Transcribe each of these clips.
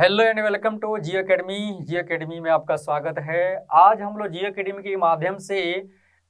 Hello and welcome to Jio academy. Jio academy में आपका स्वागत है। आज हम लोग जियो अकेडमी के माध्यम से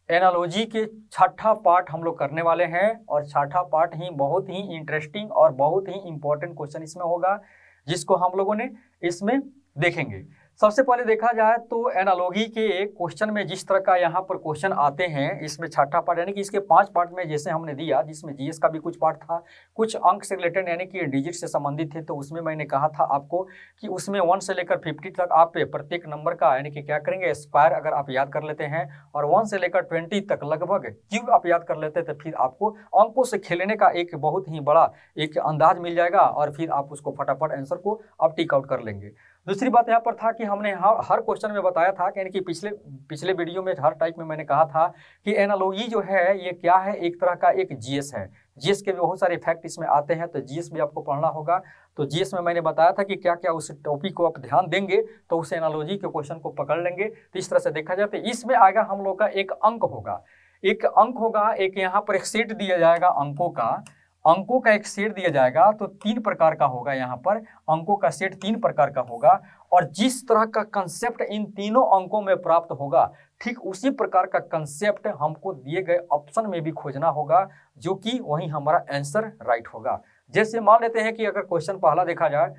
एनालॉजी के छठा पार्ट हम लोग करने वाले हैं और छठा पार्ट ही बहुत ही इंटरेस्टिंग और बहुत ही इंपॉर्टेंट क्वेश्चन इसमें होगा, जिसको हम लोगों ने इसमें देखेंगे। सबसे पहले देखा जाए तो एनालॉजी के क्वेश्चन में जिस तरह का यहाँ पर क्वेश्चन आते हैं, इसमें छठा पार्ट यानी कि इसके 5 पार्ट में जैसे हमने दिया, जिसमें जीएस का भी कुछ पार्ट था, कुछ अंक से रिलेटेड यानी कि डिजिट से संबंधित थे। तो उसमें मैंने कहा था आपको कि उसमें 1 से लेकर 50 तक आप प्रत्येक नंबर का यानी कि क्या करेंगे, स्क्वायर अगर आप याद कर लेते हैं और 1 से लेकर 20 तक लगभग क्यूब आप याद कर लेते हैं, तो फिर आपको अंकों से खेलने का एक बहुत ही बड़ा एक अंदाज मिल जाएगा और फिर आप उसको फटाफट आंसर को आप टिक आउट कर लेंगे। दूसरी बात यहाँ पर था कि हमने हर क्वेश्चन में बताया था कि यानी कि पिछले वीडियो में हर टाइप में मैंने कहा था कि एनालॉजी जो है ये क्या है, एक तरह का एक जीएस है। जीएस के भी बहुत सारे फैक्ट इसमें आते हैं, तो जीएस भी आपको पढ़ना होगा। तो जीएस में मैंने बताया था कि क्या क्या उस टॉपिक को आप ध्यान देंगे तो उस एनालॉजी के क्वेश्चन को पकड़ लेंगे। तो इस तरह से देखा जाए तो इसमें आएगा हम लोग का एक अंक होगा, एक यहाँ पर एक सेट दिया जाएगा अंकों का एक सेट दिया जाएगा। तो 3 प्रकार का होगा, यहाँ पर अंकों का सेट 3 प्रकार का होगा और जिस तरह का कंसेप्ट इन तीनों अंकों में प्राप्त होगा, ठीक उसी प्रकार का कंसेप्ट हमको दिए गए ऑप्शन में भी खोजना होगा, जो कि वही हमारा आंसर राइट होगा। जैसे मान लेते हैं कि अगर क्वेश्चन पहला देखा जाए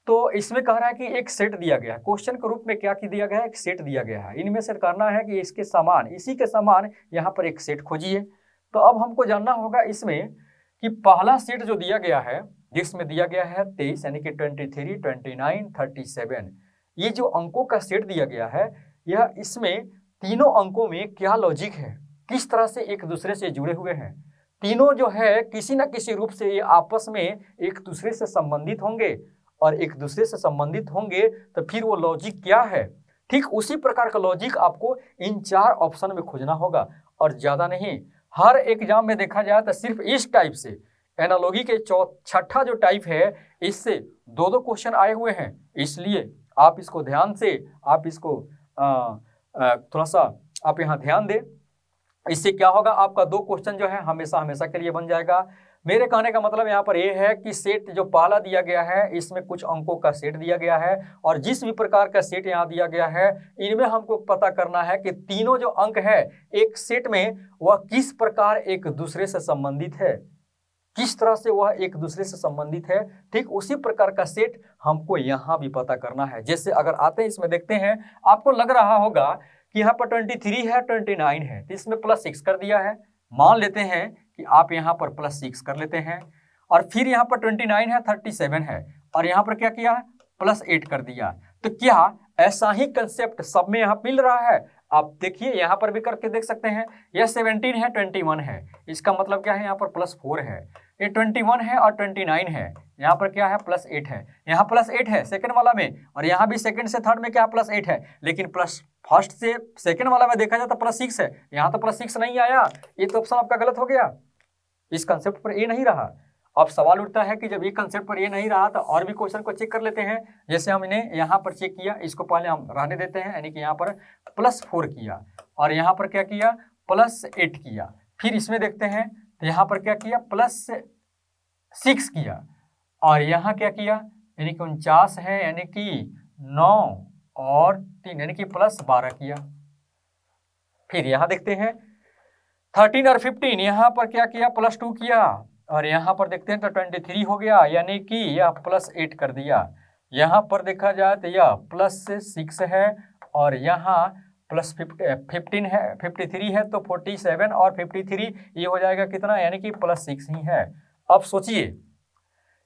तो इसमें कह रहा है कि एक सेट दिया गया है, क्वेश्चन के रूप में क्या दिया गया है, एक सेट दिया गया है। इनमें से करना है कि इसके समान, इसी के समान यहाँ पर एक सेट खोजिए। तो अब हमको जानना होगा इसमें कि पहला सेट जो दिया गया है, जिसमें दिया गया है 23 यानी कि 23, 29, 37, ये जो अंकों का सेट दिया गया है, यह इसमें तीनों अंकों में क्या लॉजिक है, किस तरह से एक दूसरे से जुड़े हुए हैं। तीनों जो है किसी न किसी रूप से ये आपस में एक दूसरे से संबंधित होंगे और एक दूसरे से संबंधित होंगे तो फिर वो लॉजिक क्या है, ठीक उसी प्रकार का लॉजिक आपको इन 4 ऑप्शन में खोजना होगा और ज़्यादा नहीं। हर एग्जाम में देखा जाए तो सिर्फ इस टाइप से एनालॉजी के छठा जो टाइप है, इससे 2 क्वेश्चन आए हुए हैं। इसलिए आप इसको ध्यान से आप इसको थोड़ा सा आप यहाँ ध्यान दें। इससे क्या होगा, आपका 2 क्वेश्चन जो है हमेशा हमेशा के लिए बन जाएगा। मेरे कहने का मतलब यहाँ पर यह है कि सेट जो पहला दिया गया है, इसमें कुछ अंकों का सेट दिया गया है और जिस भी प्रकार का सेट यहाँ दिया गया है, इनमें हमको पता करना है कि तीनों जो अंक है एक सेट में वह किस प्रकार एक दूसरे से संबंधित है, किस तरह से वह एक दूसरे से संबंधित है। ठीक उसी प्रकार का सेट हमको यहाँ भी पता करना है। जैसे अगर आते हैं इसमें देखते हैं, आपको लग रहा होगा कि यहाँ पर 23 है, 29 है, तो इसमें +6 कर दिया है। मान लेते हैं कि आप यहाँ पर +6 कर लेते हैं और फिर यहाँ पर 29 है, 37 है और यहाँ पर क्या किया, +8 कर दिया। तो क्या ऐसा ही कंसेप्ट सब में यहाँ मिल रहा है? आप देखिए यहाँ पर भी करके देख सकते हैं। यह 17 है, 21 है, इसका मतलब क्या है, यहाँ पर +4 है। ये 21 है और 29 है, यहाँ पर क्या है, +8 है। यहाँ +8 है सेकंड वाला में और यहाँ भी सेकंड से थर्ड में क्या +8 है, लेकिन प्लस फर्स्ट से सेकंड वाला में देखा जाए तो +6 है, यहाँ तो +6 नहीं आया। ये तो ऑप्शन आपका गलत हो गया, इस कंसेप्ट पर ये नहीं रहा। अब सवाल उठता है कि जब ये कंसेप्ट पर ये नहीं रहा तो और भी क्वेश्चन को चेक कर लेते हैं। जैसे हमने यहाँ पर चेक किया, इसको पहले हम रहने देते हैं, यानी कि यहाँ पर +4 किया और यहाँ पर क्या किया, +8 किया। फिर इसमें देखते हैं तो यहाँ पर क्या किया, +6 किया और यहाँ क्या किया, यानी कि 49 है, यानी कि 9 और 3 यानी कि +12 किया। फिर यहाँ देखते हैं 13 और 15, यहाँ पर क्या किया, +2 किया और यहाँ पर देखते हैं तो 23 हो गया, यानी कि यह +8 कर दिया। यहाँ पर देखा जाए तो यह +6 है और यहाँ +15 है, 53 है, तो 47 और 53 ये हो जाएगा कितना, यानी कि +6 ही है। अब सोचिए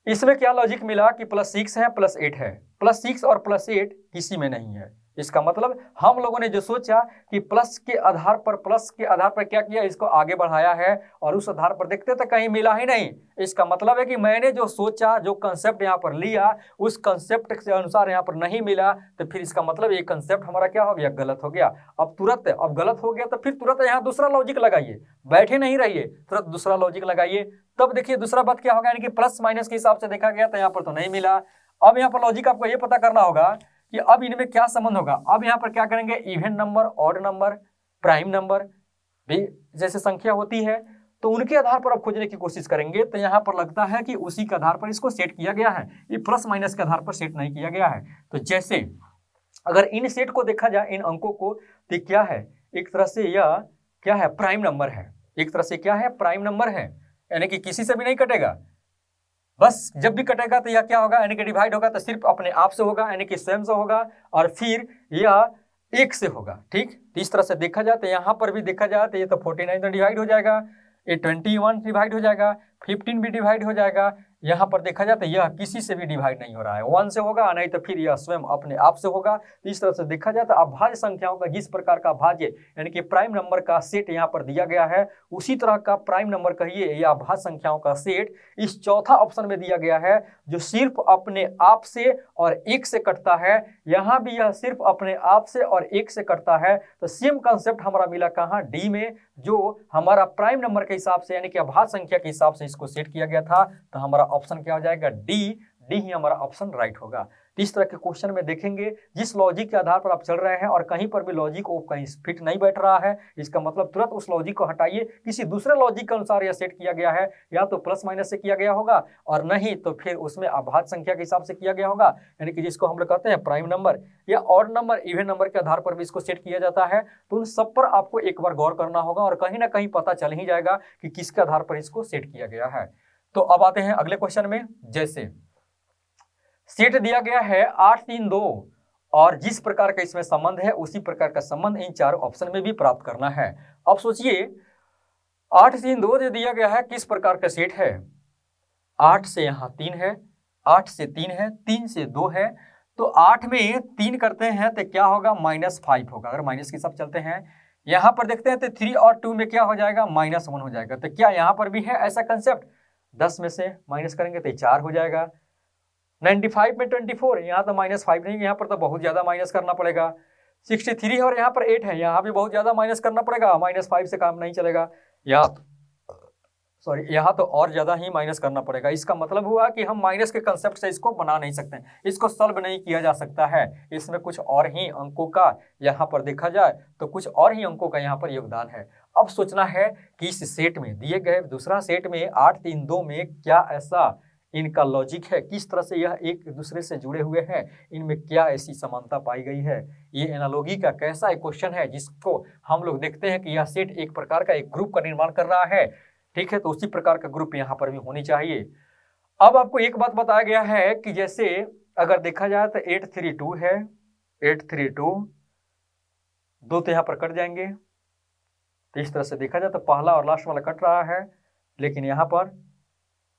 इसमें क्या लॉजिक मिला कि +6 है, +8 है, +6 और +8 किसी में नहीं है। इसका मतलब हम लोगों ने जो सोचा कि प्लस के आधार पर क्या किया, इसको आगे बढ़ाया है और उस आधार पर देखते तो कहीं मिला ही नहीं। इसका मतलब है कि मैंने जो सोचा, जो कंसेप्ट यहाँ पर लिया, उस कंसेप्ट के अनुसार यहाँ पर नहीं मिला, तो फिर इसका मतलब ये कंसेप्ट हमारा क्या हो गया, गलत हो गया। अब गलत हो गया तो फिर तुरंत यहाँ दूसरा लॉजिक लगाइए, बैठे नहीं रहिए, तुरंत दूसरा लॉजिक लगाइए। तब देखिए दूसरा बात क्या होगा, यानी कि प्लस माइनस के हिसाब से देखा गया तो यहाँ पर तो नहीं मिला। अब यहाँ पर लॉजिक आपको ये पता करना होगा कि अब इनमें क्या संबंध होगा। अब यहाँ पर क्या करेंगे, even number, odd number, prime number भी जैसे संख्या होती है, तो उनके आधार पर आप खोजने की कोशिश करेंगे तो यहाँ पर लगता है कि उसी के आधार पर इसको सेट किया गया है, ये प्लस माइनस के आधार पर सेट नहीं किया गया है। तो जैसे अगर इन सेट को देखा जाए, इन अंकों को, तो क्या है, एक तरह से यह क्या है, प्राइम नंबर है, एक तरह से क्या है, प्राइम नंबर है, यानी कि किसी से भी नहीं कटेगा, बस जब भी कटेगा तो यह क्या होगा, यानी कि डिवाइड होगा तो सिर्फ अपने आप से होगा, यानी कि स्वयं से होगा, और फिर यह एक से होगा। ठीक, तो इस तरह से देखा जाए तो यहाँ पर भी देखा जाए तो ये तो 49 तो डिवाइड हो जाएगा, ये 21 डिवाइड हो जाएगा, 15 भी डिवाइड हो जाएगा। यहाँ पर देखा जाए तो यह किसी से भी डिवाइड नहीं हो रहा है, 1 से होगा, नहीं तो फिर यह स्वयं अपने आप से होगा। तो इस तरह से देखा जाए तो अभाज्य संख्याओं का जिस प्रकार का भाज्य यानी कि प्राइम नंबर का सेट यहाँ पर दिया गया है, उसी तरह का प्राइम नंबर कहिए या अभाज्य संख्याओं का सेट इस चौथा ऑप्शन में दिया गया है, जो सिर्फ अपने आप से और एक से कटता है। यहाँ भी यह सिर्फ अपने आप से और एक से कटता है। तो सेम कंसेप्ट हमारा मिला कहाँ, डी में, जो हमारा प्राइम नंबर के हिसाब से यानी कि अभाज्य संख्या के हिसाब से इसको सेट किया गया था। तो हमारा ऑप्शन क्या हो जाएगा, डी ही हमारा ऑप्शन राइट होगा। तो इस तरह के क्वेश्चन में देखेंगे जिस लॉजिक के आधार पर आप चल रहे हैं और कहीं पर भी लॉजिक को कहीं फिट नहीं बैठ रहा है, इसका मतलब तुरंत उस लॉजिक को हटाइए, किसी दूसरे लॉजिक के अनुसार यह सेट किया गया है, या तो प्लस माइनस से किया गया होगा और नहीं तो फिर उसमें अभाज्य संख्या के हिसाब से किया गया होगा, यानी कि जिसको हम लोग कहते हैं प्राइम नंबर या ऑड नंबर, इवन नंबर के आधार पर भी इसको सेट किया जाता है। तो उन सब पर आपको एक बार गौर करना होगा और कहीं ना कहीं पता चल ही जाएगा कि किसके आधार पर इसको सेट किया गया है। तो अब आते हैं अगले क्वेश्चन में। जैसे सेट दिया गया है 8 3 2 और जिस प्रकार का इसमें संबंध है उसी प्रकार का संबंध इन चार ऑप्शन में भी प्राप्त करना है। अब सोचिए 8 3 2 जो दिया गया है किस प्रकार का सेट है, 8 से यहाँ 3 है, 8 से 3 है, 3 से 2 है, तो 8 में 3 करते हैं तो क्या होगा, -5 होगा। अगर माइनस के साथ चलते हैं, यहाँ पर देखते हैं तो 3 और 2 में क्या हो जाएगा, -1 हो जाएगा। तो क्या यहाँ पर भी है ऐसा कंसेप्ट, 10 में से माइनस करेंगे तो 4 हो जाएगा। 95 में 24, यहाँ तो -5 नहीं, यहाँ पर तो बहुत ज्यादा माइनस करना पड़ेगा। 63 है और यहाँ पर 8 है, यहाँ भी बहुत ज्यादा माइनस करना पड़ेगा, -5 से काम नहीं चलेगा, यहाँ तो और ज्यादा ही माइनस करना पड़ेगा। इसका मतलब हुआ कि हम माइनस के कंसेप्ट से इसको बना नहीं सकते, इसको सॉल्व नहीं किया जा सकता है, इसमें कुछ और ही अंकों का यहाँ पर देखा जाए तो कुछ और ही अंकों का यहाँ पर योगदान है। अब सोचना है कि इस सेट में दिए गए दूसरा सेट में 8 3 2 में क्या ऐसा इनका लॉजिक है, किस तरह से यह एक दूसरे से जुड़े हुए हैं, इनमें क्या ऐसी समानता पाई गई है। ये एनालॉजी का कैसा एक क्वेश्चन है जिसको हम लोग देखते हैं कि यह सेट एक प्रकार का एक ग्रुप का निर्माण कर रहा है। ठीक है, तो उसी प्रकार का ग्रुप यहाँ पर भी होनी चाहिए। अब आपको एक बात बताया गया है कि जैसे अगर देखा जाए तो 8 3 2 है, 8 3 2 दो तो यहाँ पर कट जाएंगे। तो इस तरह से देखा जाए तो पहला और लास्ट वाला कट रहा है, लेकिन यहाँ पर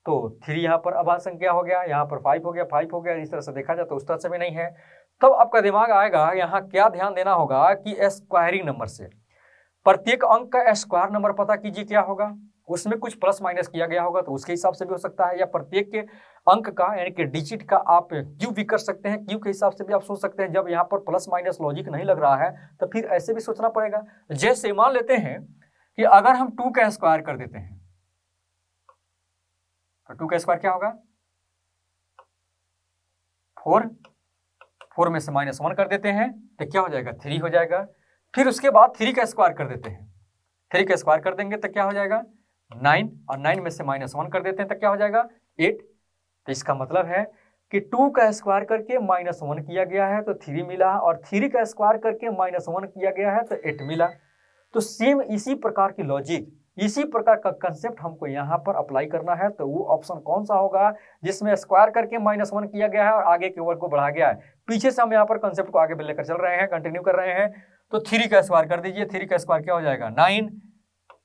तो 3 यहाँ पर अभाज्य संख्या हो गया, यहाँ पर 5 हो गया, 5 हो गया। इस तरह से देखा जाए तो उस तरह से भी नहीं है। तब आपका दिमाग आएगा यहाँ क्या ध्यान देना होगा कि स्क्वायरिंग नंबर से प्रत्येक अंक का स्क्वायर नंबर पता कीजिए क्या होगा, उसमें कुछ प्लस माइनस किया गया होगा तो उसके हिसाब से भी हो सकता है, या प्रत्येक के अंक का यानी कि डिजिट का आप क्यूब भी कर सकते हैं, क्यूब के हिसाब से भी आप सोच सकते हैं। जब यहाँ पर प्लस माइनस लॉजिक नहीं लग रहा है तो फिर ऐसे भी सोचना पड़ेगा। जैसे मान लेते हैं कि अगर हम 2 का स्क्वायर कर देते हैं तो 2 का स्क्वायर क्या होगा, 4 में से -1 कर देते हैं तो क्या हो जाएगा, 3 हो जाएगा। फिर उसके बाद 3 का स्क्वायर कर देते हैं, 3 का स्क्वायर कर देंगे तो क्या हो जाएगा, 9, और 9 में से -1 कर देते हैं तो क्या हो जाएगा, 8। तो इसका मतलब है कि 2 का स्क्वायर करके -1 किया गया है तो 3 मिला, और 3 का स्क्वायर करके -1 किया गया है तो 8 मिला। तो सेम इसी प्रकार की लॉजिक, इसी प्रकार का कंसेप्ट हमको यहाँ पर अप्लाई करना है। तो वो ऑप्शन कौन सा होगा जिसमें स्क्वायर करके -1 किया गया है और आगे के वर्ग को बढ़ा गया है। पीछे से हम यहाँ पर कंसेप्ट को आगे लेकर चल रहे हैं, कंटिन्यू कर रहे हैं। तो 3 का स्क्वायर कर दीजिए, 3 का स्क्वायर क्या हो जाएगा, 9,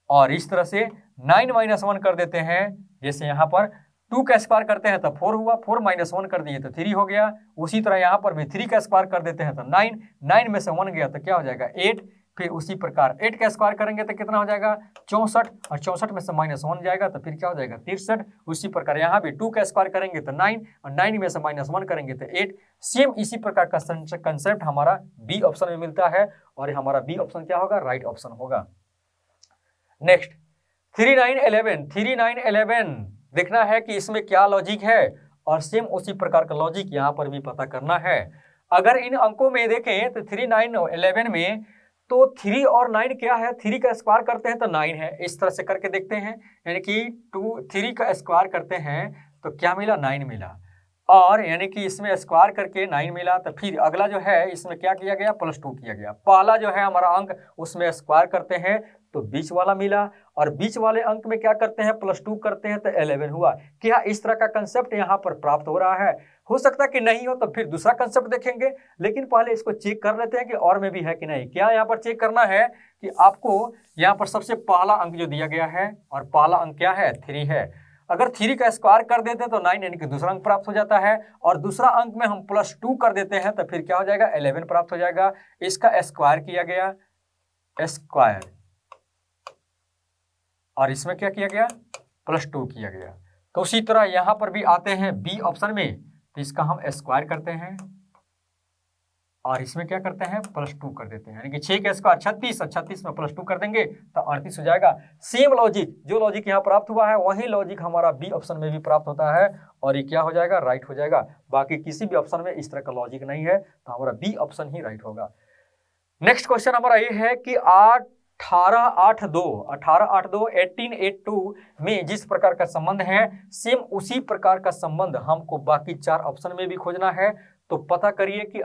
और इस तरह से 9 -1 कर देते हैं। जैसे यहाँ पर 2 का स्क्वायर करते हैं तो 4 हुआ, 4 -1 कर दिए तो 3 हो गया। उसी तरह यहाँ पर भी 3 का स्क्वायर कर देते हैं तो 9, 9 में से 1 गया तो क्या हो जाएगा, 8। फिर उसी प्रकार 8 का स्क्वायर करेंगे तो कितना हो जाएगा, 64, और 64 में से -1 जाएगा तो फिर क्या हो जाएगा, 63। उसी प्रकार यहाँ भी 2 का स्क्वायर करेंगे तो 9, और 9 में से -1 करेंगे तो 8। सेम इसी प्रकार का कंसेप्ट हमारा बी ऑप्शन में मिलता है, और हमारा बी ऑप्शन क्या होगा, राइट ऑप्शन होगा। नेक्स्ट 3 9 11, 3 9 11 देखना है कि इसमें क्या लॉजिक है, और सेम उसी प्रकार का लॉजिक यहाँ पर भी पता करना है। अगर इन अंकों में देखें तो 3 9 11 में तो 3 और 9 क्या है, 3 का स्क्वायर करते हैं तो 9 है, इस तरह से करके देखते हैं, यानी कि 3 का स्क्वायर करते हैं तो क्या मिला, 9 मिला, और यानी कि इसमें स्क्वायर करके 9 मिला। तो फिर अगला जो है इसमें क्या किया गया, +2 किया गया। पहला जो है हमारा अंक उसमें स्क्वायर करते हैं तो बीच वाला मिला, और बीच वाले अंक में क्या करते हैं, +2 करते हैं तो 11 हुआ। क्या इस तरह का कंसेप्ट यहाँ पर प्राप्त हो रहा है? हो सकता है कि नहीं हो, तो फिर दूसरा कंसेप्ट देखेंगे, लेकिन पहले इसको चेक कर लेते हैं कि और में भी है कि नहीं। क्या यहाँ पर चेक करना है कि आपको यहाँ पर सबसे पहला अंक जो दिया गया है, और पहला अंक क्या है, 3 है। अगर 3 का स्क्वायर कर देते हैं तो 9 यानी कि दूसरा अंक प्राप्त हो जाता है, और दूसरा अंक में हम +2 कर देते हैं तो फिर क्या हो जाएगा, 11 प्राप्त हो जाएगा। इसका स्क्वायर किया गया, स्क्वायर, और इसमें क्या किया गया, +2 किया गया। तो उसी तरह यहां पर भी आते हैं बी ऑप्शन में, तो इसका हम स्क्वायर करते हैं और इसमें क्या करते हैं, +2 कर देते हैं, यानी कि 6 का स्क्वायर 36, और 36 में +2 कर देंगे तो 38 हो जाएगा। सेम लॉजिक, जो लॉजिक यहाँ प्राप्त हुआ है वही लॉजिक हमारा बी ऑप्शन में भी प्राप्त होता है, और ये क्या हो जाएगा, राइट हो जाएगा। बाकी किसी भी ऑप्शन में इस तरह का लॉजिक नहीं है, तो हमारा बी ऑप्शन ही राइट होगा। नेक्स्ट क्वेश्चन हमारा ये है कि 1882 1882 में जिस प्रकार का संबंध है, सेम उसी प्रकार का संबंध हमको बाकी 4 ऑप्शन में भी खोजना है। तो पता करिए कि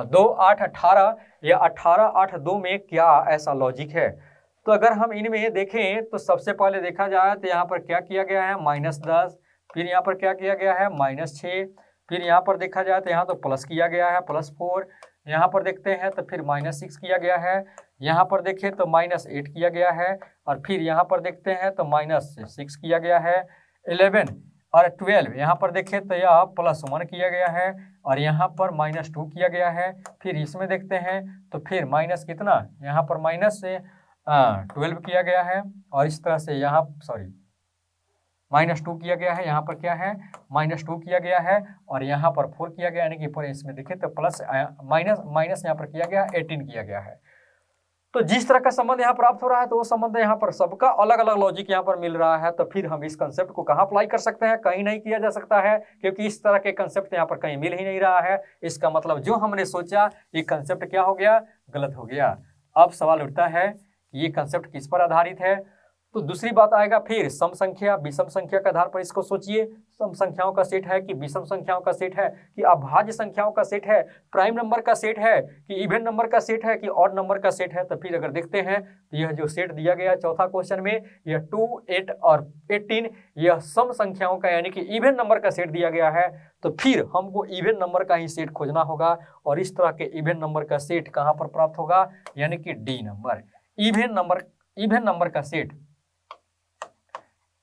2 8 18 या 18 8 2 में क्या ऐसा लॉजिक है। तो अगर हम इनमें देखें तो सबसे पहले देखा जाए तो यहाँ पर क्या किया गया है, -10, फिर यहाँ पर क्या किया गया है, -6, फिर यहाँ पर देखा जाए तो यहाँ तो प्लस किया गया है, +4, यहाँ पर देखते हैं तो फिर -6 किया गया है, यहाँ पर देखें तो -8 किया गया है, और फिर यहाँ पर देखते हैं तो -6 किया गया है, 11 और 12 यहाँ पर देखें तो यह +1 किया गया है, और यहाँ पर -2 किया गया है। फिर इसमें देखते हैं तो फिर माइनस कितना, यहाँ पर -12 किया गया है, और इस तरह से यहाँ -2 किया गया है, यहाँ पर क्या है, -2 किया गया है, और यहाँ पर 4 किया गया, यानी कि पूरे इसमें देखें तो प्लस माइनस यहाँ पर किया गया, 18 किया गया है। तो जिस तरह का संबंध यहाँ प्राप्त हो रहा है, तो वो संबंध यहाँ पर सबका अलग अलग लॉजिक यहाँ पर मिल रहा है। तो फिर हम इस कंसेप्ट को कहाँ अप्लाई कर सकते हैं, कहीं नहीं किया जा सकता है, क्योंकि इस तरह के कंसेप्ट यहाँ पर कहीं मिल ही नहीं रहा है। इसका मतलब जो हमने सोचा ये कंसेप्ट क्या हो गया, गलत हो गया। अब सवाल उठता है कि ये कंसेप्ट किस पर आधारित है। तो दूसरी बात आएगा फिर सम संख्या विषम संख्या के आधार पर इसको सोचिए। सम संख्याओं का सेट है कि विषम संख्याओं का सेट है, कि अभाज्य संख्याओं का सेट है, प्राइम नंबर का सेट है, कि इवन नंबर का सेट है, कि ऑड नंबर का सेट है। तो फिर अगर देखते हैं तो यह जो सेट दिया गया चौथा क्वेश्चन में, यह 2, 8 और 18 यह सम संख्याओं का यानी कि इवन नंबर का सेट दिया गया है। तो फिर हमको इवन नंबर का ही सेट खोजना होगा, और इस तरह के इवन नंबर का सेट कहाँ पर प्राप्त होगा, यानी कि डी नंबर। इवन नंबर का सेट,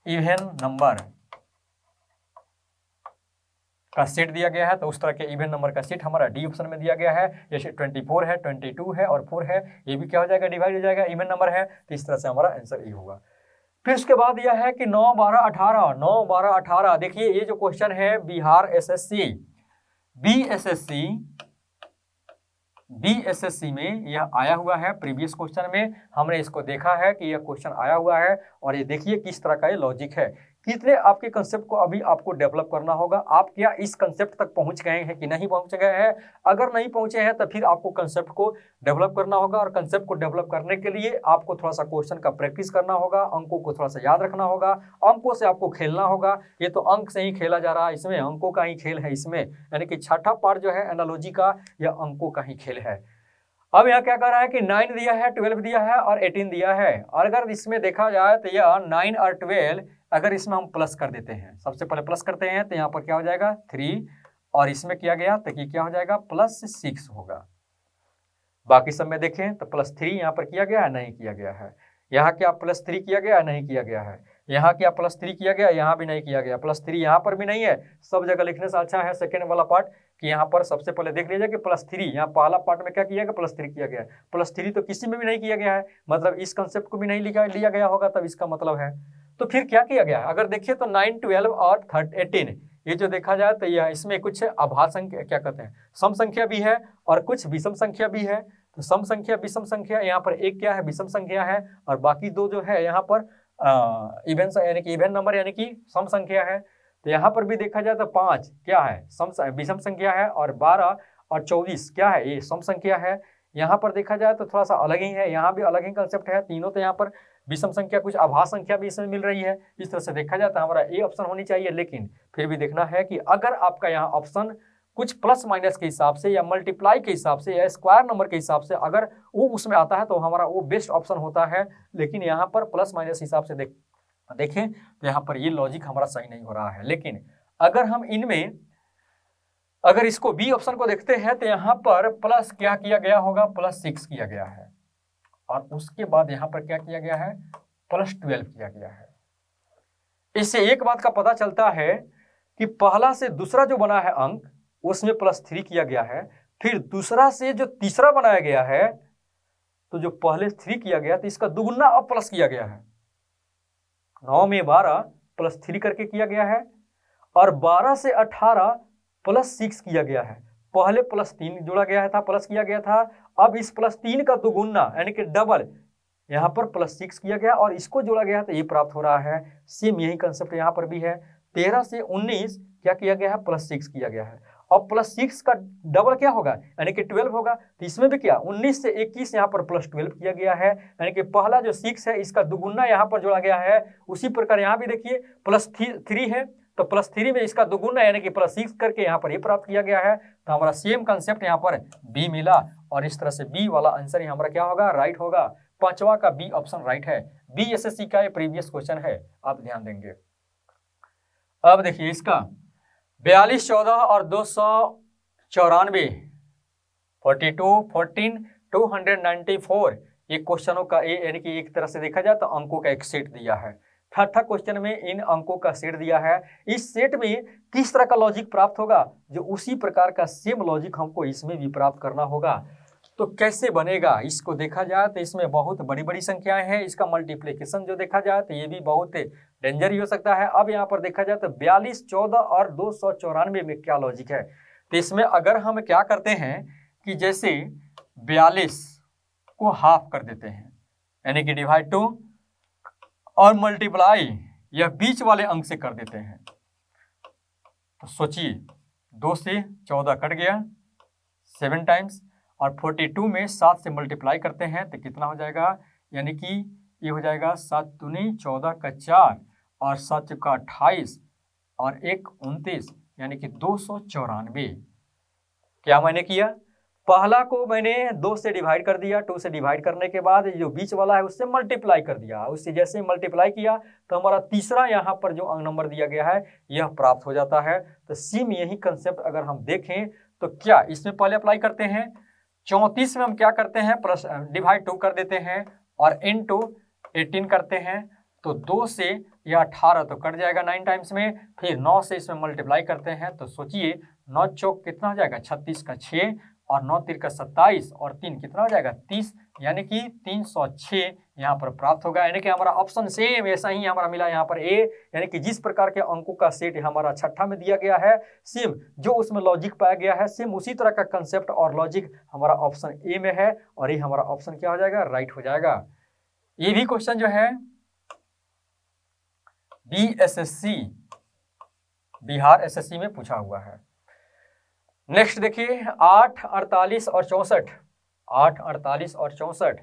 इवन नंबर का सेट दिया गया है, तो उस तरह के इवन नंबर का सेट हमारा डी ऑप्शन में दिया गया है। जैसे 24 है, 22 है और 4 है, ये भी क्या हो जाएगा, डिवाइड हो जाएगा, इवन नंबर है। तो इस तरह से हमारा आंसर ये होगा। फिर उसके बाद यह है कि 9, 12, 18 9, 12, 18। देखिए ये जो क्वेश्चन है बिहार एसएससी बीएसएससी में यह आया हुआ है। प्रीवियस क्वेश्चन में हमने इसको देखा है कि यह क्वेश्चन आया हुआ है, और ये देखिए किस तरह का ये लॉजिक है। कितने आपके कंसेप्ट को अभी आपको डेवलप करना होगा। आप क्या इस कंसेप्ट तक पहुंच गए हैं कि नहीं पहुंच गए हैं? अगर नहीं पहुंचे हैं तो फिर आपको कंसेप्ट को डेवलप करना होगा, और कंसेप्ट को डेवलप करने के लिए आपको थोड़ा सा क्वेश्चन का प्रैक्टिस करना होगा, अंकों को थोड़ा सा याद रखना होगा, अंकों से आपको खेलना होगा। ये तो अंक से ही खेला जा रहा है, इसमें अंकों का ही खेल है इसमें, यानी कि छठा पार्ट जो है एनालॉजी का, यह अंकों का ही खेल है। अब यहाँ क्या कर रहा है कि 9 दिया है, 12 दिया है और 18 दिया है, और अगर इसमें देखा जाए तो यह 9 और 12 अगर इसमें हम प्लस कर देते हैं, सबसे पहले प्लस करते हैं तो यहाँ पर क्या हो जाएगा 3, और इसमें किया गया तो क्या हो जाएगा +6 होगा। बाकी सब में देखें तो +3 यहाँ पर किया गया है, नहीं किया गया है। यहाँ क्या +3 किया गया, नहीं किया गया है। यहाँ क्या +3 किया गया, यहाँ भी नहीं किया गया। +3 यहाँ पर भी नहीं है। सब जगह लिखने से अच्छा है सेकेंड वाला पार्ट कि यहाँ पर सबसे पहले देख लीजिए कि +3, यहाँ पहला पार्ट में क्या किया गया, +3 किया गया है। +3 तो किसी में भी नहीं किया गया है, मतलब इस कंसेप्ट को भी नहीं लिया गया होगा, तब इसका मतलब है। तो फिर क्या किया गया, अगर देखिए तो 9, 12 और 18 ये जो देखा जाए तो यह इसमें कुछ अभाज्य संख्या, क्या कहते हैं, सम संख्या भी है और कुछ विषम संख्या भी है। तो सम संख्या विषम संख्या, यहाँ पर एक क्या है, विषम संख्या है, और बाकी दो जो है यहाँ पर इवन यानी कि इवन नंबर यानी कि सम संख्या है। तो यहाँ पर भी देखा जाए तो 5 क्या है, विषम संख्या है, और 12 और 24 क्या है, ये सम संख्या है। यहाँ पर देखा जाए तो थोड़ा सा अलग ही है, यहाँ भी अलग ही कंसेप्ट है। तीनों तो यहाँ पर विषम संख्या, कुछ आभास संख्या भी इसमें मिल रही है। इस तरह से देखा जाए तो हमारा ए ऑप्शन होनी चाहिए, लेकिन फिर भी देखना है कि अगर आपका यहाँ ऑप्शन कुछ प्लस माइनस के हिसाब से या मल्टीप्लाई के हिसाब से या स्क्वायर नंबर के हिसाब से अगर वो उसमें आता है तो हमारा वो बेस्ट ऑप्शन होता है। लेकिन यहाँ पर प्लस माइनस हिसाब से देखें तो यहाँ पर ये लॉजिक हमारा सही नहीं हो रहा है। लेकिन अगर हम इनमें अगर इसको बी ऑप्शन को देखते हैं तो यहाँ पर प्लस क्या किया गया होगा, +6 किया गया है, और उसके बाद यहाँ पर क्या किया गया है, +12 किया गया है। इससे एक बात का पता चलता है कि पहला से दूसरा जो बना है अंक उसमें +3 किया गया है, फिर दूसरा से जो तीसरा बनाया गया है तो जो पहले 3 किया गया तो इसका दुगुना अब प्लस किया गया है। 9 में 12 +3 करके किया गया है, और 12 से 18 +6 किया गया है। पहले +3 जोड़ा गया था, प्लस किया गया था, अब इस +3 का दुगुना यानी कि डबल यहाँ पर +6 किया गया और इसको जोड़ा गया तो ये प्राप्त हो रहा है। सेम यही कंसेप्ट यहाँ पर भी है। 13 से 19 क्या किया गया है, +6 किया गया है। अब +6 का डबल क्या होगा, यानी कि 12 होगा। तो इसमें भी क्या 19 से 21 यहाँ पर +12 किया गया है, यानी कि पहला जो 6 है इसका दुगुना यहाँ पर जोड़ा गया है। उसी प्रकार यहाँ भी देखिए +3 है तो +3 में इसका दुगुना यानी कि +6 करके यहाँ पर ये प्राप्त किया गया है। तो हमारा सेम कंसेप्ट यहाँ पर बी मिला, और इस तरह से बी वाला आंसर हमारा क्या होगा, राइट होगा। पांचवा का बी ऑप्शन राइट है। बी एसएससी का ये प्रीवियस क्वेश्चन है, आप ध्यान देंगे। अब देखिए इसका 42, 14 और 294, 42, 14, 294 ये क्वेश्चनों का यानी कि एक तरह से देखा जाए तो अंकों का एक सेट दिया है। छठा क्वेश्चन में इन अंकों का सेट दिया है। इस सेट में किस तरह का लॉजिक प्राप्त होगा, जो उसी प्रकार का सेम लॉजिक हमको इसमें भी प्राप्त करना होगा। तो कैसे बनेगा, इसको देखा जाए तो इसमें बहुत बड़ी बड़ी संख्याएं हैं। इसका मल्टीप्लिकेशन जो देखा जाए तो ये भी बहुत डेंजर ही हो सकता है। अब यहाँ पर देखा जाए तो 42, 14 और 294 में क्या लॉजिक है। तो इसमें अगर हम क्या करते हैं कि जैसे 42 को हाफ कर देते हैं यानी कि डिवाइड 2 और मल्टीप्लाई यह बीच वाले अंक से कर देते हैं। तो सोचिए 2 से 14 कट गया 7 टाइम्स, और 42 में 7 से मल्टीप्लाई करते हैं तो कितना हो जाएगा, यानी कि ये हो जाएगा 7 दूनी 14 का 4 और 7 का 28 और 1 29 यानी कि 294। क्या मैंने किया, पहला को मैंने 2 से डिवाइड कर दिया, 2 से डिवाइड करने के बाद जो बीच वाला है उससे मल्टीप्लाई कर दिया। उससे जैसे मल्टीप्लाई किया तो हमारा तीसरा यहाँ पर जो नंबर दिया गया है यह प्राप्त हो जाता है। तो सेम यही कंसेप्ट अगर हम देखें तो क्या इसमें पहले अप्लाई करते हैं, 34 में हम क्या करते हैं, प्लस डिवाइड 2 कर देते हैं और इनटू 18 करते हैं। तो 2 से यह 18 तो कट जाएगा 9 टाइम्स में, फिर 9 से इसमें मल्टीप्लाई करते हैं। तो सोचिए 9 चौक कितना हो जाएगा 36 का 6 और 9 तिर का 27 और 3 कितना हो जाएगा 30 यानी कि 306 यहाँ पर प्राप्त होगा। यानी कि हमारा ऑप्शन सेम ऐसा ही हमारा मिला यहाँ पर ए, यानी कि जिस प्रकार के अंकों का सेट हमारा छठा में दिया गया है सेम जो उसमें लॉजिक पाया गया है सेम उसी तरह का कंसेप्ट और लॉजिक हमारा ऑप्शन ए में है, और ये हमारा ऑप्शन क्या हो जाएगा, राइट हो जाएगा। ये भी क्वेश्चन जो है BSSC बिहार SSC में पूछा हुआ है। नेक्स्ट देखिए 8, 48 और 64, 8, 48 और 64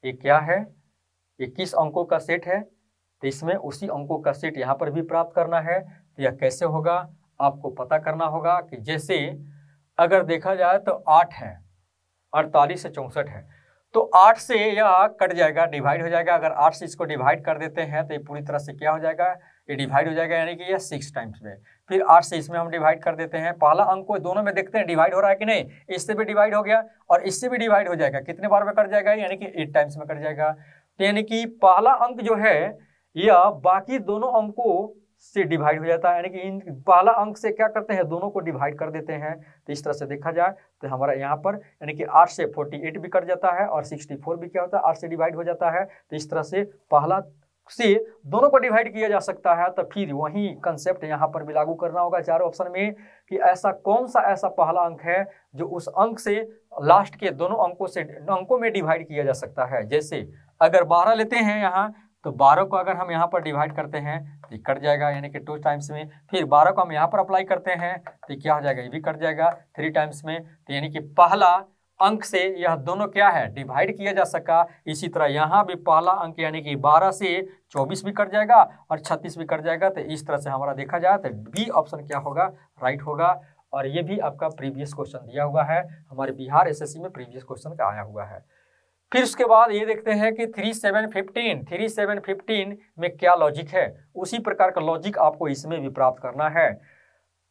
ये क्या है, 21 अंकों का सेट है। तो इसमें उसी अंकों का सेट यहाँ पर भी प्राप्त करना है। तो यह कैसे होगा, आपको पता करना होगा कि जैसे अगर देखा जाए तो 8 है, 48 से 64 है, तो 8 से यह कट जाएगा, डिवाइड हो जाएगा। अगर 8 से इसको डिवाइड कर देते हैं तो ये पूरी तरह से क्या हो जाएगा, ये डिवाइड हो जाएगा, यानी कि यह 6 टाइम्स में। फिर 8 से इसमें हम डिवाइड कर देते हैं, पहला अंक को दोनों में देखते हैं डिवाइड हो रहा है कि नहीं, इससे भी डिवाइड हो गया और इससे भी डिवाइड हो जाएगा। कितने बार में कट जाएगा, यानी कि 8 टाइम्स में कट जाएगा। तो यानी कि पहला अंक जो है यह बाकी दोनों अंकों से डिवाइड हो जाता है, यानी कि इन पहला अंक से क्या करते हैं, दोनों को डिवाइड कर देते हैं। तो इस तरह से देखा जाए तो हमारा यहाँ पर यानी कि 8 से 48 भी कट जाता है और 64 भी क्या होता है 8 से डिवाइड हो जाता है। तो इस तरह से पहला से दोनों को डिवाइड किया जा सकता है। तो फिर वही कंसेप्ट यहाँ पर भी लागू करना होगा चारों ऑप्शन में कि ऐसा कौन सा ऐसा पहला अंक है जो उस अंक से लास्ट के दोनों अंकों में डिवाइड किया जा सकता है। जैसे अगर 12 लेते हैं यहाँ, तो 12 को अगर हम यहाँ पर डिवाइड करते हैं तो कट जाएगा, यानी कि 2 टाइम्स में। फिर 12 को हम यहाँ पर अप्लाई करते हैं तो क्या हो जाएगा, ये भी कट जाएगा 3 टाइम्स में। तो यानी कि पहला अंक से यह दोनों क्या है, डिवाइड किया जा सका। इसी तरह यहाँ भी पहला अंक यानी कि 12 से 24 भी कट जाएगा और 36 भी कट जाएगा। तो इस तरह से हमारा देखा जाए तो बी ऑप्शन क्या होगा, राइट होगा। और ये भी आपका प्रीवियस क्वेश्चन दिया हुआ है, हमारे बिहार एसएससी में प्रीवियस क्वेश्चन का आया हुआ है। फिर उसके बाद ये देखते हैं कि 3715 में क्या लॉजिक है। उसी प्रकार का लॉजिक आपको इसमें भी प्राप्त करना है।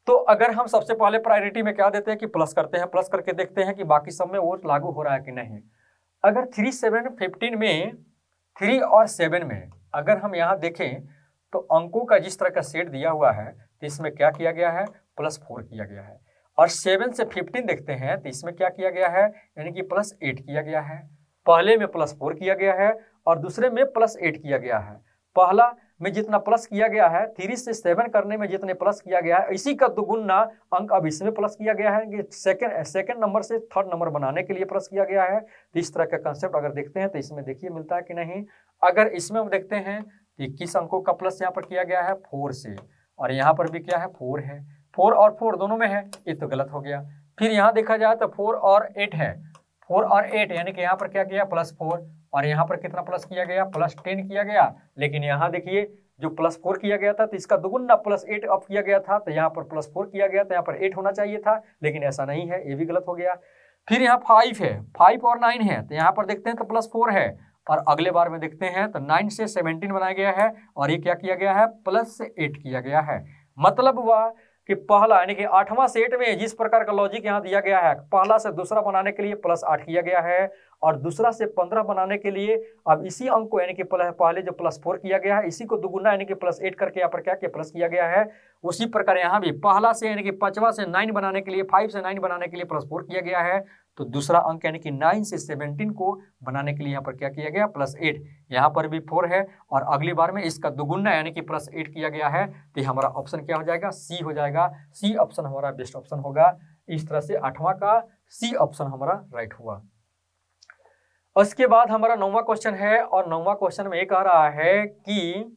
तो अगर हम सबसे पहले प्रायोरिटी में क्या देते हैं कि प्लस करते हैं, प्लस करके देखते हैं कि बाकी सब में वो लागू हो रहा है कि नहीं। अगर 3715 में 3 और 7 में अगर हम यहाँ देखें तो अंकों का जिस तरह का सेट दिया हुआ है तो इसमें क्या किया गया है, +4 किया गया है। और 7 से 15 देखते हैं तो इसमें क्या किया गया है, यानी कि +8 किया गया है। पहले में +4 किया गया है और दूसरे में +8 किया गया है। पहला में जितना प्लस किया गया है, 3 से 7 करने में जितने प्लस किया गया है, इसी का दुगुना अंक अब इसमें प्लस किया गया है कि सेकंड नंबर से थर्ड नंबर बनाने के लिए प्लस किया गया है। तो इस तरह का कंसेप्ट अगर देखते हैं तो इसमें देखिए मिलता है कि नहीं। अगर इसमें हम देखते हैं कि 21 अंकों का प्लस यहाँ पर किया गया है 4 से, और यहाँ पर भी क्या है 4 है, 4 और 4 दोनों में है, ये तो गलत हो गया। फिर यहाँ देखा जाए तो 4 और 8 है, 4 और 8 यानी कि यहाँ पर क्या किया +4, और यहाँ पर कितना प्लस किया गया, +10 किया गया। लेकिन यहाँ देखिए जो +4 किया गया था तो इसका दुगुना +8 अब किया गया था, तो यहाँ पर +4 किया गया तो यहाँ पर 8 होना चाहिए था, लेकिन ऐसा नहीं है, ये भी गलत हो गया। फिर यहाँ 5 है, 5 और 9 है, तो यहाँ पर देखते हैं तो +4 है, और अगले बार में देखते हैं तो 9 से 17 बनाया गया है, और ये क्या किया गया है, +8 किया गया है। मतलब हुआ कि पहला यानी कि 8वां सेट में जिस प्रकार का लॉजिक यहाँ दिया गया है, पहला से दूसरा बनाने के लिए +8 किया गया है, और दूसरा से 15 बनाने के लिए अब इसी अंक को यानी कि पहले जो +4 किया गया है इसी को दुगुना यानी कि +8 करके यहाँ पर क्या किया, प्लस किया गया है। उसी प्रकार यहाँ भी पहला से यानी कि 5वां से 9 बनाने के लिए, 5 से 9 बनाने के लिए +4 किया गया है। तो दूसरा अंक यानी कि 9 से 17 को बनाने के लिए यहाँ पर क्या किया गया, +8। यहाँ पर भी 4 है, और अगली बार में इसका दुगुना यानी कि +8 किया गया है। तो हमारा ऑप्शन क्या हो जाएगा, सी हो जाएगा। सी ऑप्शन हमारा बेस्ट ऑप्शन होगा। इस तरह से 8वां का सी ऑप्शन हमारा राइट हुआ। उसके बाद हमारा 9वां क्वेश्चन है, और 9वां क्वेश्चन में ये कह रहा है कि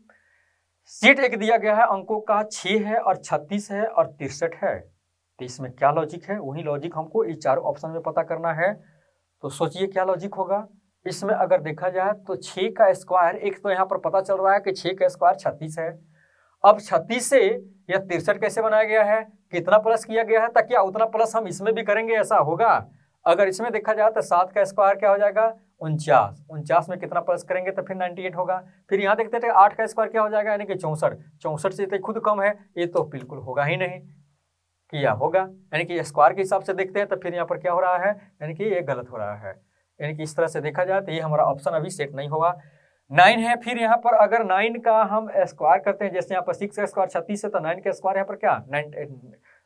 सेट एक दिया गया है, अंकों का 6 है और 36 है और 63 है। तो इसमें क्या लॉजिक है, वही लॉजिक हमको इस चारों ऑप्शन में पता करना है। तो सोचिए क्या लॉजिक होगा इसमें। अगर देखा जाए तो 6 का स्क्वायर, एक तो यहाँ पर पता चल रहा है कि 6 का स्क्वायर 36 है। अब 36 से यह 63 कैसे बनाया गया है, कितना प्लस किया गया है, तो क्या उतना प्लस हम इसमें भी करेंगे, ऐसा होगा। अगर इसमें देखा जाए तो 7 का स्क्वायर क्या हो जाएगा, 49 में कितना प्लस करेंगे तो फिर 98 होगा। फिर यहाँ देखते थे 8 का स्क्वायर क्या हो जाएगा, यानी कि 64 से तो खुद कम है, ये तो बिल्कुल होगा ही नहीं। किया होगा यानी कि स्क्वायर के हिसाब से देखते हैं तो फिर यहाँ पर क्या हो रहा है, यानी कि ये गलत हो रहा है। यानी कि इस तरह से देखा जाए तो ये हमारा ऑप्शन अभी सेट नहीं होगा। 9 है, फिर यहाँ पर अगर 9 का हम स्क्वायर करते हैं, जैसे यहाँ पर 6 का स्क्वायर 36 है, तो 9 का स्क्वायर यहाँ पर क्या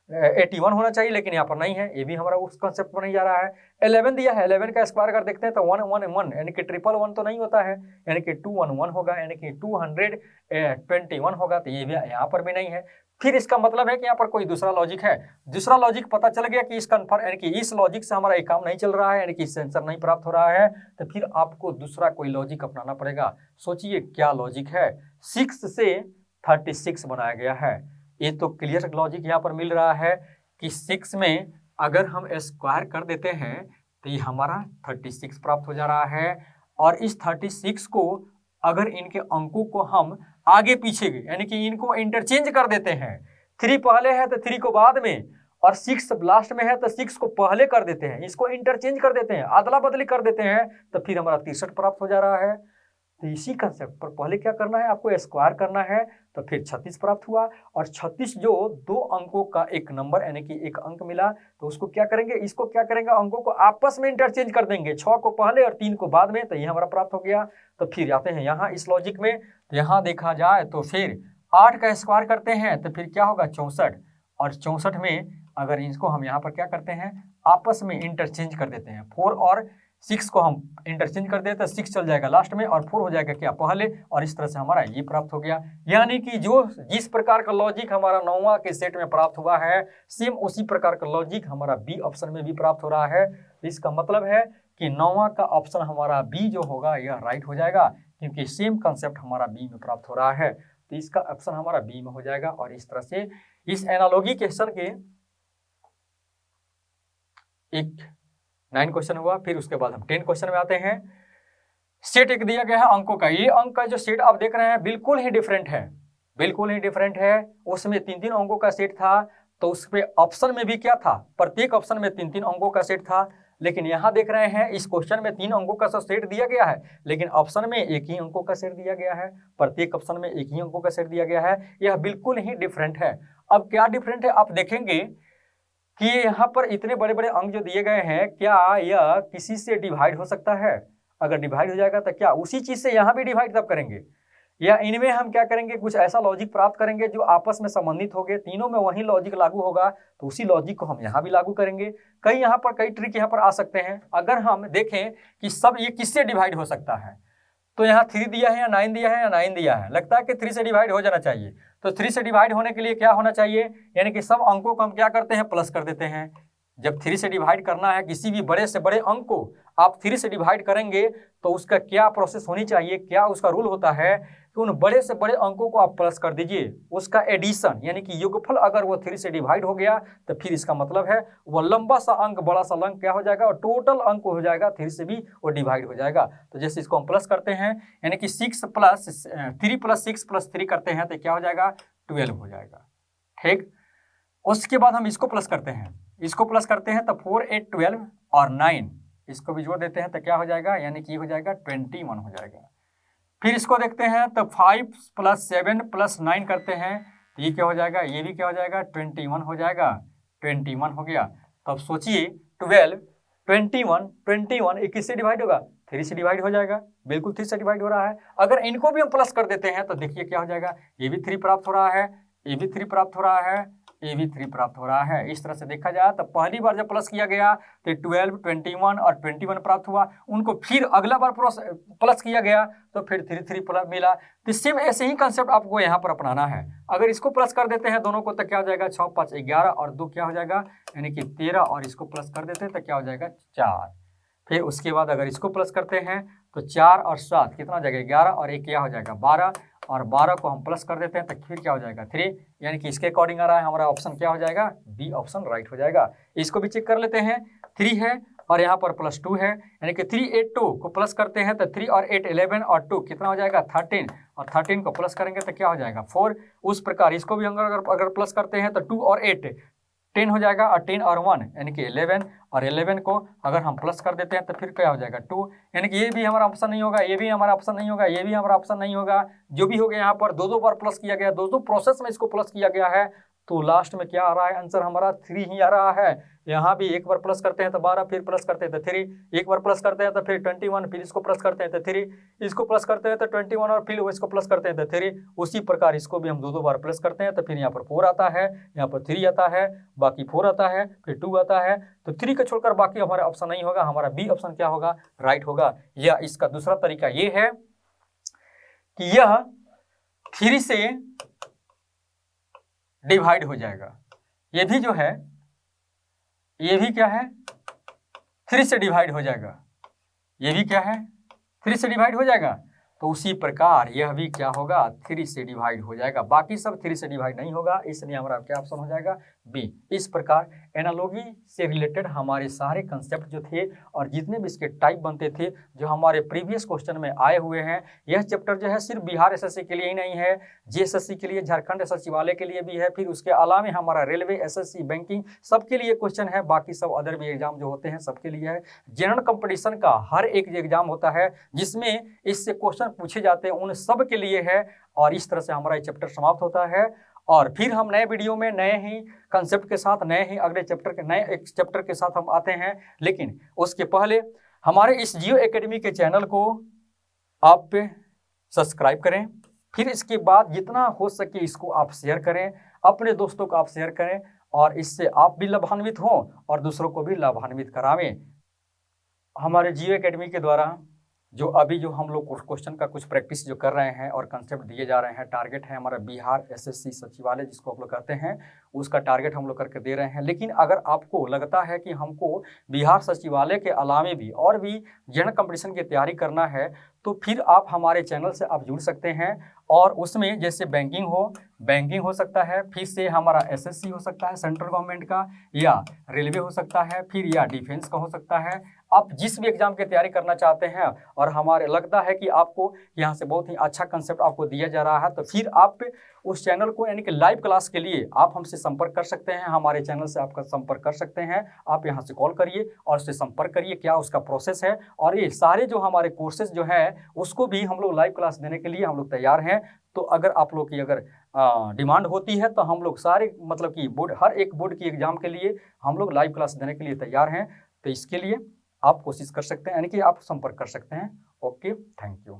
81 होना चाहिए, लेकिन यहाँ पर नहीं है, ये भी हमारा उस कॉन्सेप्ट पर नहीं जा रहा है। 11 दिया है, 11 का स्क्वायर अगर देखते हैं तो 111 यानी कि 111 तो नहीं होता है, यानी कि 211 होगा, यानी कि 221 होगा। तो ये भी यहाँ पर भी नहीं है। फिर इसका मतलब है कि यहाँ पर कोई दूसरा लॉजिक है। दूसरा लॉजिक पता चल गया कि इस कन्फर्म यानी कि इस लॉजिक से हमारा एक काम नहीं चल रहा है, यानी कि इससे आंसर नहीं प्राप्त हो रहा है, तो फिर आपको दूसरा कोई लॉजिक अपनाना पड़ेगा। सोचिए क्या लॉजिक है। 6 से 36 बनाया गया है, ये तो क्लियर लॉजिक यहाँ पर मिल रहा है कि 6 में अगर हम स्क्वायर कर देते हैं तो ये हमारा 36 प्राप्त हो जा रहा है। और इस 36 को अगर इनके अंकों को हम आगे पीछे यानी कि इनको इंटरचेंज कर देते हैं, 3 पहले है तो 3 को बाद में, और 6 लास्ट में है तो 6 को पहले कर देते हैं, इसको इंटरचेंज कर देते हैं, अदला बदली कर देते हैं, तो फिर हमारा 63 प्राप्त हो जा रहा है। तो इसी कंसेप्ट पर पहले क्या करना है, आपको स्क्वायर करना है, तो फिर 36 प्राप्त हुआ। और 36 जो 2 अंकों का एक नंबर यानी कि एक अंक मिला, तो उसको क्या करेंगे, इसको क्या करेंगे, अंकों को आपस में इंटरचेंज कर देंगे, 6 को पहले और 3 को बाद में, तो ये हमारा प्राप्त हो गया। तो फिर आते हैं यहाँ इस लॉजिक में, तो यहाँ देखा जाए तो फिर 8 का स्क्वायर करते हैं तो फिर क्या होगा 64, और 64 में अगर इसको हम यहाँ पर क्या करते हैं, आपस में इंटरचेंज कर देते हैं, 4 और 6 को हम इंटरचेंज कर देते हैं, 6 चल जाएगा लास्ट में और 4 हो जाएगा क्या पहले, और इस तरह से हमारा ये प्राप्त हो गया। यानी कि जो जिस प्रकार का लॉजिक हमारा 9वां के सेट में प्राप्त हुआ है, सेम उसी प्रकार का लॉजिक हमारा बी ऑप्शन में भी प्राप्त हो रहा है। तो इसका मतलब है कि 9वां का ऑप्शन हमारा बी जो होगा यह राइट हो जाएगा, क्योंकि सेम कंसेप्ट हमारा बी में प्राप्त हो रहा है। तो इसका ऑप्शन हमारा बी में हो जाएगा। और इस तरह से इस एनालॉजी क्वेश्चन के एक 9 क्वेश्चन हुआ। फिर उसके बाद हम 10 क्वेश्चन में आते हैं। सेट एक दिया गया है अंकों का, ये अंक का जो सेट आप देख रहे हैं बिल्कुल ही डिफरेंट है, बिल्कुल ही डिफरेंट है। उसमें 3-3 अंकों का सेट था, तो उस पे ऑप्शन में भी क्या था, प्रत्येक ऑप्शन में 3-3 अंकों का सेट था। लेकिन यहाँ देख रहे हैं इस क्वेश्चन में 3 अंकों का सेट दिया गया है, लेकिन ऑप्शन में एक ही अंकों का सेट दिया गया है, प्रत्येक ऑप्शन में एक ही अंकों का सेट दिया गया है। यह बिल्कुल ही डिफरेंट है। अब क्या डिफरेंट है आप देखेंगे कि यहाँ पर इतने बड़े बड़े अंक जो दिए गए हैं, क्या यह किसी से डिवाइड हो सकता है? अगर डिवाइड हो जाएगा तो क्या उसी चीज से यहाँ भी डिवाइड तब करेंगे, या इनमें हम क्या करेंगे, कुछ ऐसा लॉजिक प्राप्त करेंगे जो आपस में संबंधित हो गए, तीनों में वही लॉजिक लागू होगा, तो उसी लॉजिक को हम यहाँ भी लागू करेंगे। कई यहाँ पर कई ट्रिक यहाँ पर आ सकते हैं। अगर हम देखें कि सब ये किससे डिवाइड हो सकता है, तो यहाँ 3 दिया है या 9 दिया है या 9 दिया है, लगता है कि 3 से डिवाइड हो जाना चाहिए। तो 3 से डिवाइड होने के लिए क्या होना चाहिए, यानी कि सब अंकों को हम क्या करते हैं, प्लस कर देते हैं। जब 3 से डिवाइड करना है किसी भी बड़े से बड़े अंक को आप 3 से डिवाइड करेंगे, तो उसका क्या प्रोसेस होनी चाहिए, क्या उसका रूल होता है कि उन बड़े से बड़े अंकों को आप प्लस कर दीजिए। उसका एडिशन यानी कि योगफल अगर वो 3 से डिवाइड हो गया, तो फिर इसका मतलब है वो लंबा सा अंक बड़ा सा अंक क्या हो जाएगा, और टोटल अंक हो जाएगा 3 से भी वो डिवाइड हो जाएगा। तो जैसे इसको हम प्लस करते हैं, यानी कि 3 + 6 + 3 करते हैं, तो क्या हो जाएगा, 12 हो जाएगा। ठीक, उसके बाद हम इसको प्लस करते हैं, इसको प्लस करते हैं तो 4, 8, 12 और 9 इसको भी जोड़ देते हैं तो क्या हो जाएगा, यानी कि हो जाएगा 21 हो जाएगा। फिर इसको देखते हैं तो 5 + 7 + 9 करते हैं, तो ये क्या हो जाएगा, ये भी क्या हो जाएगा, 21 हो जाएगा। 21 हो गया। तो अब सोचिए 12, 21 ये किससे डिवाइड होगा, 3 से डिवाइड हो जाएगा, बिल्कुल 3 से डिवाइड हो रहा है। अगर इनको भी हम प्लस कर देते हैं तो देखिए क्या हो जाएगा, ये भी 3 प्राप्त हो रहा है, ये भी 3 प्राप्त हो रहा है, ये भी 3 प्राप्त हो रहा है। इस तरह से देखा जाए तो पहली बार जब प्लस किया गया तो 12, 21 और 21 प्राप्त हुआ, उनको फिर अगला बार प्लस किया गया तो फिर 3 प्लस मिला। तो सेम ऐसे ही कंसेप्ट आपको यहाँ पर अपनाना है। अगर इसको प्लस कर देते हैं दोनों को तो क्या हो जाएगा, 6, 5, 11 और 2 क्या हो जाएगा, यानी कि 13, और इसको प्लस कर देते हैं तो क्या हो जाएगा, 4। फिर उसके बाद अगर इसको प्लस करते हैं तो 4 और 7 कितना हो जाएगा, 11 और 1 क्या हो जाएगा, 12, और 12 को हम प्लस कर देते हैं तो फिर क्या हो जाएगा, 3, यानी कि इसके अकॉर्डिंग आ रहा है हमारा ऑप्शन क्या हो जाएगा, बी ऑप्शन राइट हो जाएगा। इसको भी चेक कर लेते हैं, 3 है और यहाँ पर +2 है, यानी कि 3, 8, 2 को प्लस करते हैं तो 3 और 8 11 और 2 कितना हो जाएगा, 13, और 13 को प्लस करेंगे तो क्या हो जाएगा, 4। उस प्रकार इसको भी अगर प्लस करते हैं तो 2 और 8 10 हो जाएगा, और 10 और 1 यानी कि 11, और 11 को अगर हम प्लस कर देते हैं तो फिर क्या हो जाएगा, 2, यानी कि ये भी हमारा ऑप्शन नहीं होगा, ये भी हमारा ऑप्शन नहीं होगा, ये भी हमारा ऑप्शन नहीं होगा। जो भी हो गया यहाँ पर 2 बार प्लस किया गया, 2 प्रोसेस में इसको प्लस किया गया है, तो लास्ट में क्या आ रहा है, आंसर हमारा 3 ही आ रहा है। यहाँ भी एक बार प्लस करते हैं तो 12, फिर प्लस करते हैं तो 3, एक बार प्लस करते हैं तो फिर 21, फिर इसको प्लस करते हैं तो 3, इसको प्लस करते हैं तो 21 और फिर इसको प्लस करते हैं तो 3। उसी प्रकार इसको भी हम 2 बार प्लस करते हैं तो फिर यहाँ पर 4 आता है, यहाँ पर 3 आता है, बाकी 4 आता है, फिर 2 आता है। तो 3 को छोड़कर बाकी हमारा ऑप्शन नहीं होगा, हमारा बी ऑप्शन क्या होगा, राइट होगा। या इसका दूसरा तरीका ये है कि यह 3 से डिवाइड हो जाएगा, ये भी जो है ये भी क्या है, 3 से डिवाइड हो जाएगा, ये भी क्या है, 3 से डिवाइड हो जाएगा। तो उसी प्रकार यह भी क्या होगा, 3 से डिवाइड हो जाएगा, बाकी सब 3 से डिवाइड नहीं होगा, इसलिए हमारा क्या ऑप्शन हो जाएगा, बी। इस प्रकार एनालॉजी से रिलेटेड हमारे सारे कंसेप्ट जो थे और जितने भी इसके टाइप बनते थे जो हमारे प्रीवियस क्वेश्चन में आए हुए हैं, यह चैप्टर जो है सिर्फ बिहार एसएससी के लिए ही नहीं है, जीएसएससी के लिए, झारखंड एसएससी वाले के लिए भी है, फिर उसके अलावा हमारा रेलवे, एसएससी, बैंकिंग सबके लिए क्वेश्चन है, बाकी सब अदर भी एग्जाम जो होते हैं सबके लिए है। जनरल कंपटीशन का हर एक एग्जाम होता है जिसमें इससे क्वेश्चन पूछे जाते हैं, उन सब के लिए है। और इस तरह से हमारा ये चैप्टर समाप्त होता है, और फिर हम नए वीडियो में नए ही कंसेप्ट के साथ, नए ही अगले चैप्टर के नए एक चैप्टर के साथ हम आते हैं। लेकिन उसके पहले हमारे इस जियो एकेडमी के चैनल को आप सब्सक्राइब करें, फिर इसके बाद जितना हो सके इसको आप शेयर करें, अपने दोस्तों को आप शेयर करें, और इससे आप भी लाभान्वित हों और दूसरों को भी लाभान्वित करावें। हमारे जियो एकेडमी के द्वारा जो अभी जो हम लोग क्वेश्चन का कुछ प्रैक्टिस जो कर रहे हैं और कंसेप्ट दिए जा रहे हैं, टारगेट है हमारा बिहार एसएससी सचिवालय जिसको आप लोग कहते हैं, उसका टारगेट हम लोग करके दे रहे हैं। लेकिन अगर आपको लगता है कि हमको बिहार सचिवालय के अलावे भी और भी जनरल कंपटीशन की तैयारी करना है, तो फिर आप हमारे चैनल से आप जुड़ सकते हैं। और उसमें जैसे बैंकिंग हो सकता है, फिर से हमारा एसएससी हो सकता है सेंट्रल गवर्नमेंट का, या रेलवे हो सकता है, फिर या डिफेंस का हो सकता है। आप जिस भी एग्जाम की तैयारी करना चाहते हैं और हमारे लगता है कि आपको यहाँ से बहुत ही अच्छा कंसेप्ट आपको दिया जा रहा है, तो फिर आप उस चैनल को यानी कि लाइव क्लास के लिए आप हमसे संपर्क कर सकते हैं, हमारे चैनल से आपका संपर्क कर सकते हैं। आप यहाँ से कॉल करिए और उससे संपर्क करिए, क्या उसका प्रोसेस है। और ये सारे जो हमारे कोर्सेज जो है उसको भी हम लोग लाइव क्लास देने के लिए हम लोग तैयार हैं। तो अगर आप लोग की अगर डिमांड होती है तो हम लोग सारे मतलब कि हर एक बोर्ड की एग्जाम के लिए हम लोग लाइव क्लास देने के लिए तैयार हैं। तो इसके लिए आप कोशिश कर सकते हैं, यानी कि आप संपर्क कर सकते हैं। Okay, thank you.